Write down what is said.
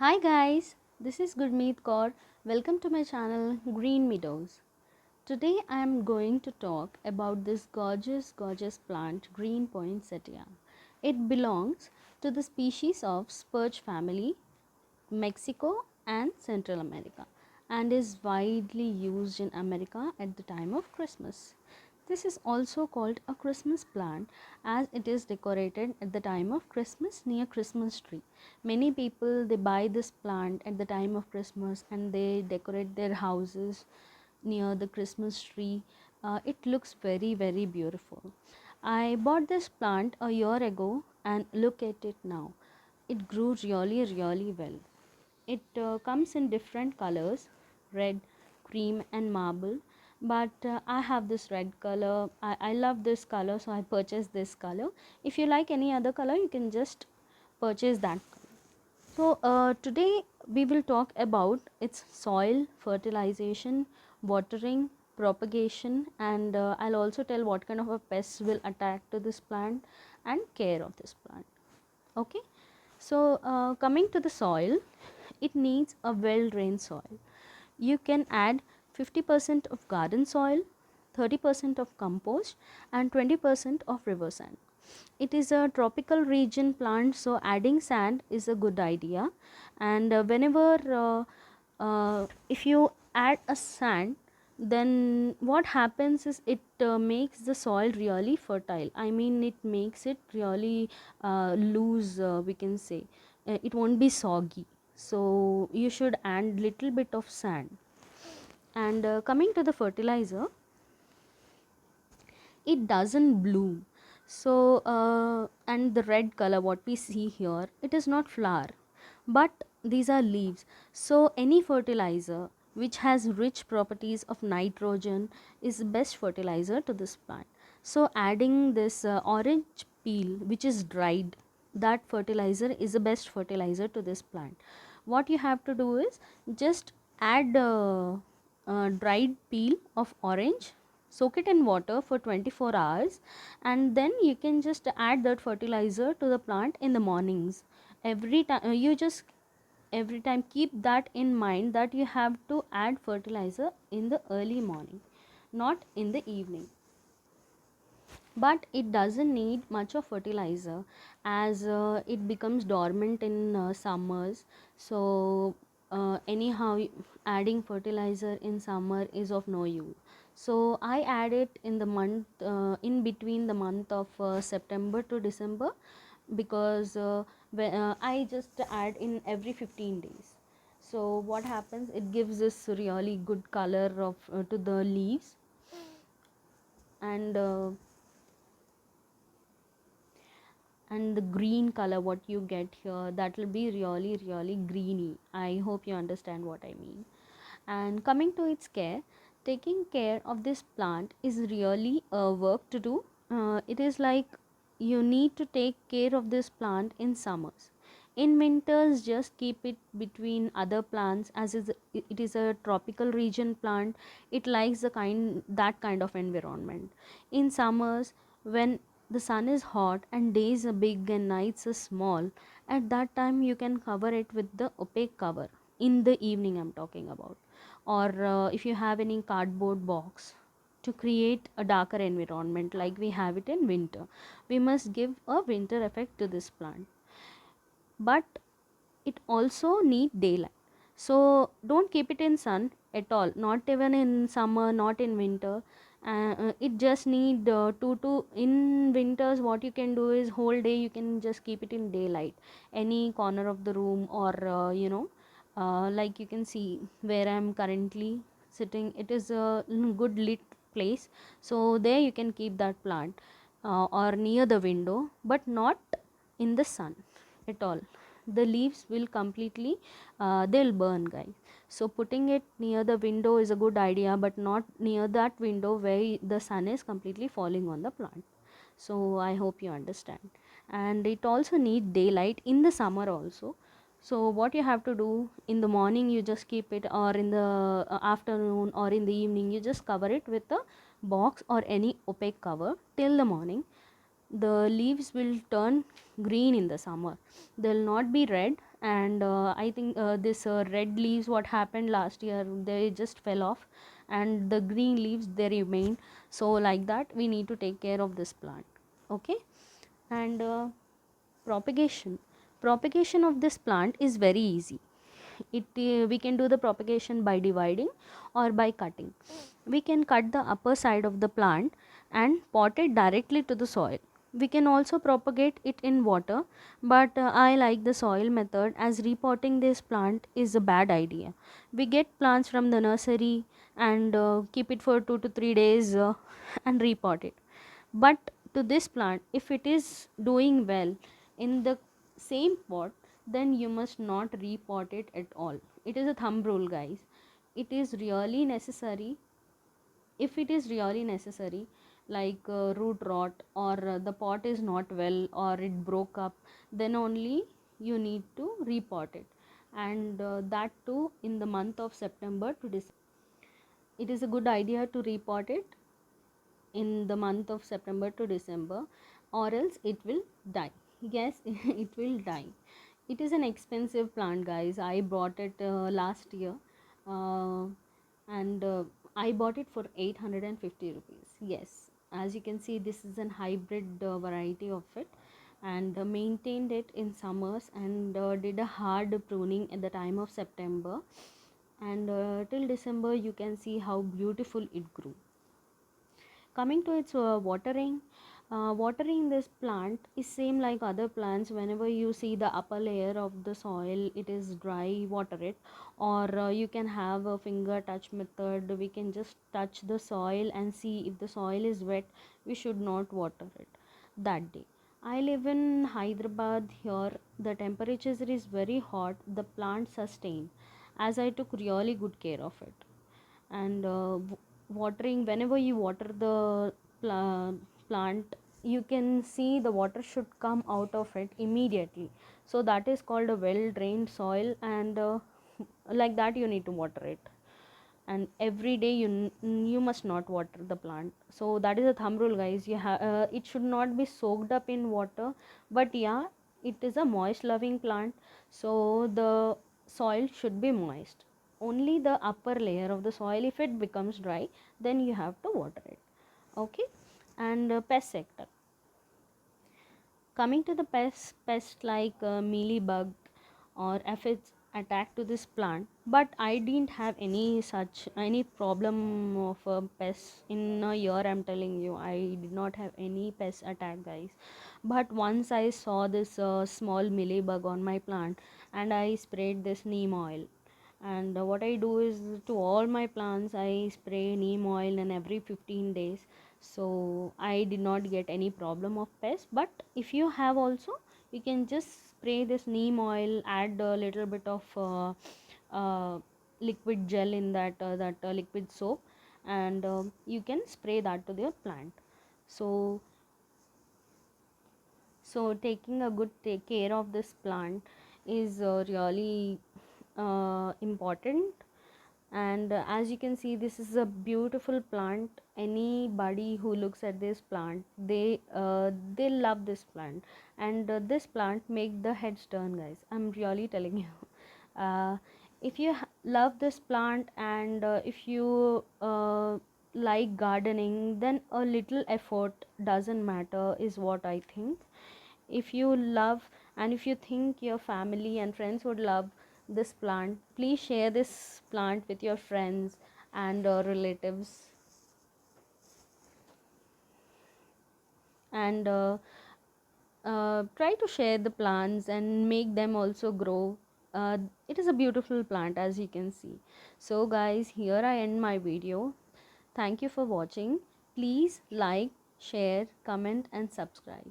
Hi guys, this is Gurmeet Kaur. Welcome to my channel Green Meadows. Today I am going to talk about this gorgeous plant green poinsettia. It belongs to the species of spurge family, Mexico and Central America, and is widely used in America at the time of Christmas. This is also called a Christmas plant as it is decorated at the time of Christmas near Christmas tree. Many people they buy this plant at the time of Christmas and they decorate their houses near the Christmas tree. It looks very beautiful. I bought this plant a year ago and look at it now. It grew really well. It comes in different colors, red, cream and marble, but I have this red color. I love this color, so I purchased this color. If you like any other color, you can just purchase that color. So today we will talk about its soil, fertilization, watering, propagation, and I'll also tell what kind of a pests will attack to this plant and care of this plant. Okay, so coming to the soil, it needs a well drained soil. You can add 50% of garden soil, 30% of compost and 20% of river sand. It is a tropical region plant, so adding sand is a good idea. And whenever if you add a sand, then what happens is it makes the soil really fertile. I mean, it makes it really loose, we can say. It won't be soggy, so you should add little bit of sand. And coming to the fertilizer, it doesn't bloom. So and the red color what we see here, it is not flower, but these are leaves. So any fertilizer which has rich properties of nitrogen is best fertilizer to this plant. So adding this orange peel which is dried, that fertilizer is the best fertilizer to this plant. What you have to do is just add dried peel of orange, soak it in water for 24 hours, and then you can just add that fertilizer to the plant in the mornings. Every time you just every time keep that in mind that you have to add fertilizer in the early morning, not in the evening. But it doesn't need much of fertilizer as it becomes dormant in summers. So anyhow, adding fertilizer in summer is of no use. So I add it in the month in between the month of September to December, because I just add in every 15 days. So what happens, it gives this really good color of to the leaves. And the green color what you get here, that will be really greeny. I hope you understand what I mean. And coming to its care, taking care of this plant is really a work to do. It is like you need to take care of this plant in summers. In winters just keep it between other plants, as it is a tropical region plant. It likes the kind of environment. In summers, when the sun is hot and days are big and nights are small, at that time you can cover it with the opaque cover. In the evening I'm talking about, or if you have any cardboard box, to create a darker environment like we have it in winter. We must give a winter effect to this plant, but it also need daylight. So don't keep it in sun at all, not even in summer, not in winter. It just need to in winters what you can do is whole day you can just keep it in daylight, any corner of the room, or like you can see where I am currently sitting, it is a good lit place. So there you can keep that plant, or near the window, but not in the sun at all. The leaves will completely they'll burn, guys. So putting it near the window is a good idea, but not near that window where the sun is completely falling on the plant. So I hope you understand. And it also need daylight in the summer also. So what you have to do, in the morning you just keep it, or in the afternoon or in the evening you just cover it with a box or any opaque cover till the morning. the leaves will turn green in the summer. They'll not be red. And I think this red leaves, what happened last year, they just fell off, and the green leaves they remain. So like that we need to take care of this plant. Okay. And propagation of this plant is very easy. We can do the propagation by dividing or by cutting. We can cut the upper side of the plant and pot it directly to the soil. We can also propagate it in water, but I like the soil method, as repotting this plant is a bad idea. We get plants from the nursery and keep it for 2 to 3 days and repot it. But to this plant, if it is doing well in the same pot, then you must not repot it at all. It is a thumb rule, guys. It is really necessary. If it is really necessary, like root rot, or the pot is not well, or it broke up, then only you need to repot it. And that too in the month of September to December. It is a good idea to repot it in the month of September to December, or else it will die. Yes, it will die. It is an expensive plant, guys. I bought it last year, uh, and I bought it for 850 rupees. Yes, as you can see, this is an hybrid variety of it, and maintained it in summers, and did a hard pruning at the time of September, and till December you can see how beautiful it grew. Coming to its watering this plant is same like other plants. Whenever you see the upper layer of the soil it is dry, water it. Or you can have a finger touch method. We can just touch the soil and see if the soil is wet. We should not water it that day. I live in Hyderabad. Here the temperature is very hot. The plant sustained, as I took really good care of it. And watering, whenever you water the plant, you can see the water should come out of it immediately. So that is called a well drained soil, and like that you need to water it. And every day you must not water the plant. So that is a thumb rule, guys. It should not be soaked up in water, but yeah, it is a moist loving plant, so the soil should be moist. Only the upper layer of the soil, if it becomes dry, then you have to water it. Okay. And pest sector. Coming to the pest like mealybug or aphids attack to this plant, but I didn't have any problem of pests in a year. I'm telling you, I did not have any pest attack, guys. But once I saw this small mealybug on my plant, and I sprayed this neem oil. And what I do is, to all my plants I spray neem oil in every 15 days. So I did not get any problem of pest. But if you have also, you can just spray this neem oil, add a little bit of liquid gel in that liquid soap, and you can spray that to the plant. So taking a good take care of this plant is really important. And as you can see, this is a beautiful plant. Anybody who looks at this plant, they love this plant. And this plant make the heads turn, guys. I'm really telling you. uh, if you love this plant, and if you like gardening, then a little effort doesn't matter, is what I think. If you love, and if you think your family and friends would love this plant, please share this plant with your friends and relatives. And try to share the plants and make them also grow. It is a beautiful plant, as you can see. So guys, here I end my video. Thank you for watching. Please like, share, comment and subscribe.